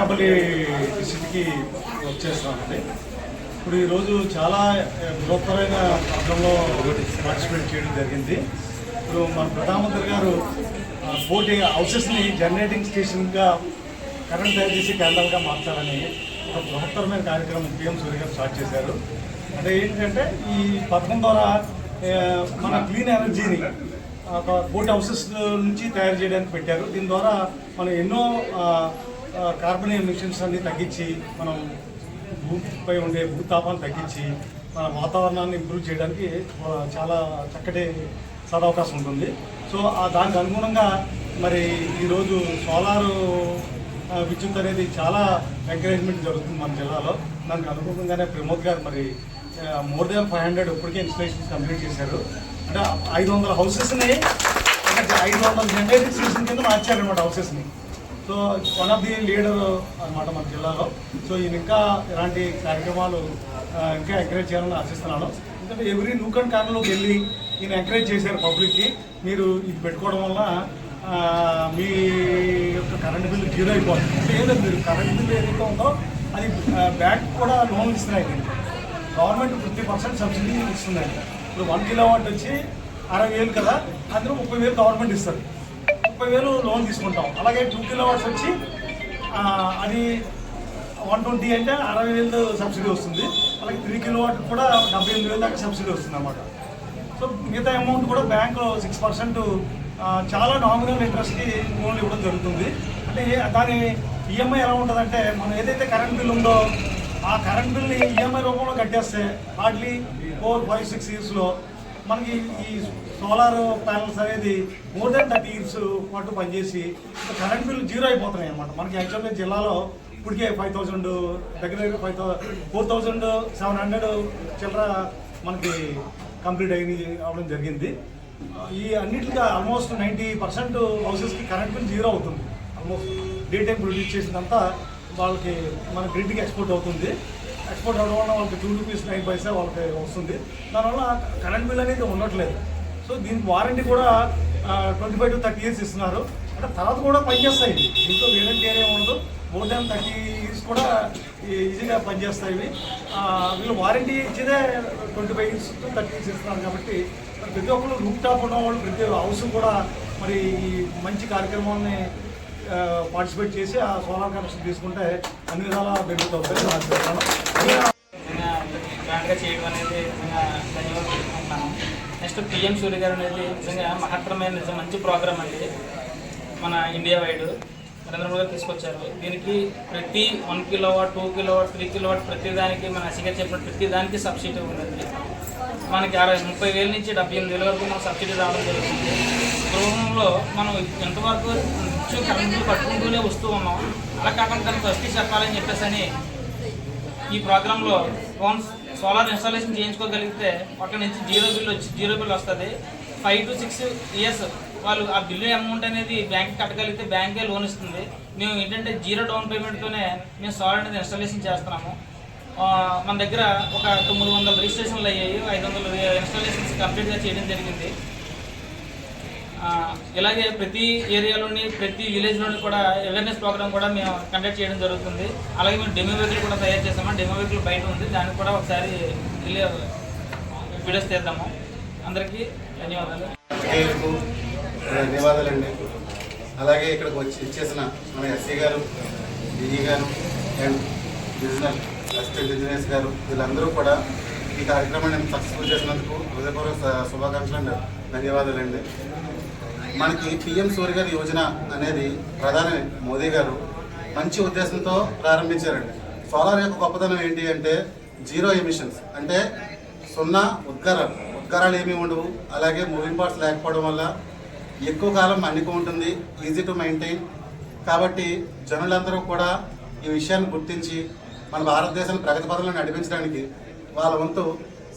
అనకాపల్లి డిస్ట్రిక్ట్కి వచ్చేస్తామండి. ఇప్పుడు ఈరోజు చాలా బృహత్తరమైన ప్రోగ్రాంలో పార్టిసిపేట్ చేయడం జరిగింది. ఇప్పుడు మన ప్రధానమంత్రి గారు పోటీ హౌసెస్ని జనరేటింగ్ స్టేషన్గా కరెంట్ తయారు చేసి కేంద్రాలుగా మార్చాలని ఒక బృహత్తరమైన కార్యక్రమం పిఎం సూర్య గారు స్టార్ట్ చేశారు. అంటే ఏంటంటే ఈ పథకం ద్వారా మన క్లీన్ ఎనర్జీని పోటీ హౌసెస్ నుంచి తయారు చేయడానికి పెట్టారు. దీని ద్వారా మనం ఎన్నో కార్బన్ ఎమిషన్స్ అన్ని తగ్గించి మనం భూమిపై ఉండే భూతాపాన్ని తగ్గించి మన వాతావరణాన్ని ఇంప్రూవ్ చేయడానికి చాలా చక్కటి సదవకాశం ఉంటుంది. సో దానికి అనుగుణంగా మరి ఈరోజు సోలారు విద్యుత్ అనేది చాలా ఎంకరేజ్మెంట్ జరుగుతుంది మన జిల్లాలో. దానికి అనుగుణంగానే ప్రమోద్ గారు మరి మోర్ దాన్ 500 ఇప్పటికే ఇన్స్టలేషన్స్ కంప్లీట్ చేశారు. అంటే 500 హౌసెస్ని 500 జనరేటింగ్ స్టేషన్ కింద మార్చారనమాట హౌసెస్ని. So one of the leader అనమాట మన జిల్లాలో. సో ఈయన ఇంకా ఇలాంటి కార్యక్రమాలు ఇంకా ఎంకరేజ్ చేయాలని ఆశిస్తున్నాను. ఎందుకంటే ఎవ్రీ నూక్ అండ్ కార్నర్లోకి వెళ్ళి ఈయన ఎంకరేజ్ చేశారు పబ్లిక్కి. మీరు ఇది పెట్టుకోవడం వల్ల మీ యొక్క కరెంట్ బిల్లు జీరో అయిపోతుంది. అంటే ఏదో మీరు కరెంట్ బిల్లు ఏదైతే ఉందో అది బ్యాంక్ కూడా లోన్లు ఇస్తున్నాయి. గవర్నమెంట్ 50% సబ్సిడీ ఇస్తుందండి. ఇప్పుడు 1 కిలోవాట్ వచ్చి 60,000 కదా, అందులో 30,000 గవర్నమెంట్ ఇస్తారు. 30,000 లోన్ తీసుకుంటాం. అలాగే 2 కిలోవాట్స్ వచ్చి అది 120 అంటే 60,000 సబ్సిడీ వస్తుంది. అలాగే 3 కిలోవాట్ కూడా 78,000 దాకా సబ్సిడీ వస్తుంది అన్నమాట. సో మిగతా అమౌంట్ కూడా బ్యాంకు 6% చాలా నామినల్ ఇంట్రెస్ట్కి లోన్లు ఇవ్వడం జరుగుతుంది. అంటే దాని ఈఎంఐ ఎలా ఉంటుందంటే మనం ఏదైతే కరెంట్ బిల్ ఉందో ఆ కరెంట్ బిల్ని ఈఎంఐ రూపంలో కట్టేస్తే హార్డ్లీ 4-5-6 ఇయర్స్లో మనకి ఈ సోలార్ ప్యానల్స్ అనేది మోర్ దాన్ 30 ఇయర్స్ పాటు పనిచేసి కరెంట్ బిల్ జీరో అయిపోతున్నాయి అన్నమాట. మనకి యాక్చువల్గా జిల్లాలో ఇప్పటికే 5,000 దగ్గర 4,700 చిల్లర మనకి కంప్లీట్ అవ్వడం జరిగింది. ఈ అన్నిటిగా ఆల్మోస్ట్ 90% హౌసెస్కి కరెంట్ బిల్ జీరో అవుతుంది. ఆల్మోస్ట్ డే టైం ప్రొడ్యూస్ చేసినంతా వాళ్ళకి మన గ్రిడ్కి ఎక్స్పోర్ట్ అవుతుంది. ఎక్స్పోర్ట్ అవ్వడం వల్ల వాళ్ళకి 2 రూపీస్ 9 పైసా వాళ్ళకి వస్తుంది. దానివల్ల కరెంట్ బిల్ అనేది ఉండట్లేదు. సో దీనికి వారంటీ కూడా 25 to 30 ఇయర్స్ ఇస్తున్నారు. అంటే తర్వాత కూడా పనిచేస్తాయి. దీంట్లో వేరంటీ ఏరియా ఉండదు. మోర్ దాన్ 30 ఇయర్స్ కూడా ఈజీగా పనిచేస్తాయి. వీళ్ళు వారంటీ ఇచ్చేదే 25 ఇయర్స్ to 30 ఇయర్స్ ఇస్తున్నారు. కాబట్టి ప్రతి ఒక్కరు రూప్ టాప్ ఉన్న వాళ్ళు ప్రతి హౌస్ కూడా మరి ఈ మంచి కార్యక్రమాన్ని పార్టిసిపేట్ చేసి ఆ సోలార్ కనెక్షన్ తీసుకుంటే అన్ని విధాలా బెనిఫిట్ అవుతాయి. గ్రాండ్గా చేయడం అనేది నిజంగా ధన్యవాదాలు. నెక్స్ట్ పిఎం సూర్య గారు అనేది నిజంగా మహత్తరమైన మంచి ప్రోగ్రామ్ అండి. మన ఇండియా వైడ్ నరేంద్ర మోదీ గారు తీసుకొచ్చారు. దీనికి ప్రతి 1 కిలోవాట్ 2 కిలోవాట్ 3 కిలోవాట్ ప్రతి దానికి మన అసిగా చెప్పిన ప్రతి దానికి సబ్సిడీ ఉందండి. మనకి 30,000 నుంచి 78,000 వరకు మన సబ్సిడీ రావడం జరుగుతుంది. గృహంలో మనం ఎంతవరకు కరెంటు పట్టుకుంటూనే వస్తూ ఉన్నాం. అలా కాకుండా దాన్ని ఫస్ట్ చెప్పాలని చెప్పేసి అని ఈ ప్రోగ్రాంలో సోలార్ ఇన్స్టాలేషన్ చేయించుకోగలిగితే అక్కడ నుంచి జీరో బిల్ వస్తుంది. 5 to 6 ఇయర్స్ వాళ్ళు ఆ బిల్లు అమౌంట్ అనేది బ్యాంక్కి కట్టగలిగితే బ్యాంకే లోన్ ఇస్తుంది. మేము ఏంటంటే 0 డౌన్ పేమెంట్తోనే మేము సోలార్ అనేది ఇన్స్టాలేషన్ చేస్తున్నాము. మన దగ్గర ఒక 900 రిజిస్ట్రేషన్లు అయ్యాయి. 500 ఇన్స్టాలేషన్స్ కంప్లీట్గా చేయడం జరిగింది. ఇలాగే ప్రతి ఏరియాలోని ప్రతి విలేజ్లోని కూడా అవేర్నెస్ ప్రోగ్రామ్ కూడా మేము కండక్ట్ చేయడం జరుగుతుంది. అలాగే మేము డెమో వెహికల్ కూడా తయారు చేస్తాము. డెమో వెహికల్ బయట ఉంది, దానికి కూడా ఒకసారి వీడియోస్ తీద్దాము. అందరికీ ధన్యవాదాలు. ధన్యవాదాలండి. అలాగే ఇక్కడికి ఇచ్చేసిన మన ఎస్సీ గారు, డిఈ గారు అండ్ రీజనల్ అసిస్టెంట్ ఇంజనీర్స్ గారు వీళ్ళందరూ కూడా ఈ కార్యక్రమాన్ని సక్సెస్ఫుల్ చేసినందుకు హృదయపూర్వక శుభాకాంక్షలు అండి. ధన్యవాదాలండి. మనకి పిఎం సూర్య గారి యోజన అనేది ప్రధాని మోదీ గారు మంచి ఉద్దేశంతో ప్రారంభించారండి. సోలార్ యొక్క గొప్పతనం ఏంటి అంటే జీరో ఎమిషన్స్, అంటే 0 ఉద్గారాలు ఏమీ ఉండవు. అలాగే మూవింగ్ పార్ట్స్ లేకపోవడం వల్ల ఎక్కువ కాలం మన్నిక ఉంటుంది, ఈజీ టు మెయింటైన్. కాబట్టి జనులందరూ కూడా ఈ విషయాన్ని గుర్తించి మన భారతదేశాన్ని ప్రగతి పథంలో నడిపించడానికి వాళ్ళ వంతు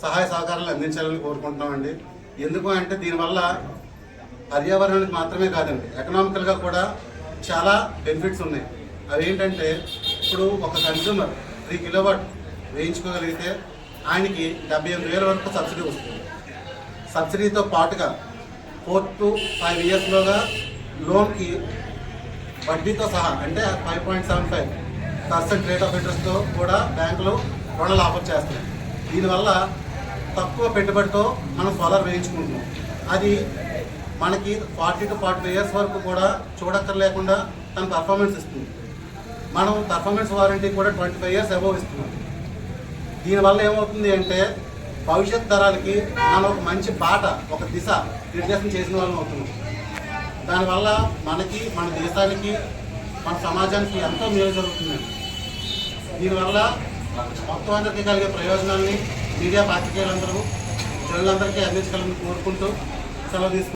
సహాయ సహకారాలు అందించాలని కోరుకుంటున్నామండి. ఎందుకు అంటే దీనివల్ల పర్యావరణానికి మాత్రమే కాదండి, ఎకనామికల్గా కూడా చాలా బెనిఫిట్స్ ఉన్నాయి. అవి ఏంటంటే ఇప్పుడు ఒక కన్జ్యూమర్ 3 కిలోవాట్ వేయించుకోగలిగితే ఆయనకి 78,000 వరకు సబ్సిడీ వస్తుంది. సబ్సిడీతో పాటుగా 4 to 5 ఇయర్స్లోగా లోన్కి వడ్డీతో సహా అంటే 5.75 % రేట్ ఆఫ్ ఇంట్రెస్ట్తో కూడా బ్యాంకులు రుణాలు ఆఫర్ చేస్తున్నాయి. దీనివల్ల తక్కువ పెట్టుబడితో మనం సోలార్ వేయించుకుంటున్నాం. అది మనకి 40 to 45 years వరకు కూడా చూడక్కర్లేకుండా తన పర్ఫార్మెన్స్ ఇస్తుంది. మనం పర్ఫార్మెన్స్ వారంటీ కూడా 25 years అబోవ్ ఇస్తున్నాం. దీనివల్ల ఏమవుతుంది అంటే భవిష్యత్ తరాలకి మనం ఒక మంచి బాట, ఒక దిశ నిర్దేశం చేసిన వాళ్ళం అవుతున్నాం. దానివల్ల మనకి, మన దేశానికి, మన సమాజానికి ఎంతో మేలు జరుగుతుందండి. దీనివల్ల మొత్తం అందరికీ కలిగే ప్రయోజనాన్ని మీడియా పాత్రికేయులందరూ జనులందరికీ అందించగలని కోరుకుంటూ సెలవు తీసుకుంటాం.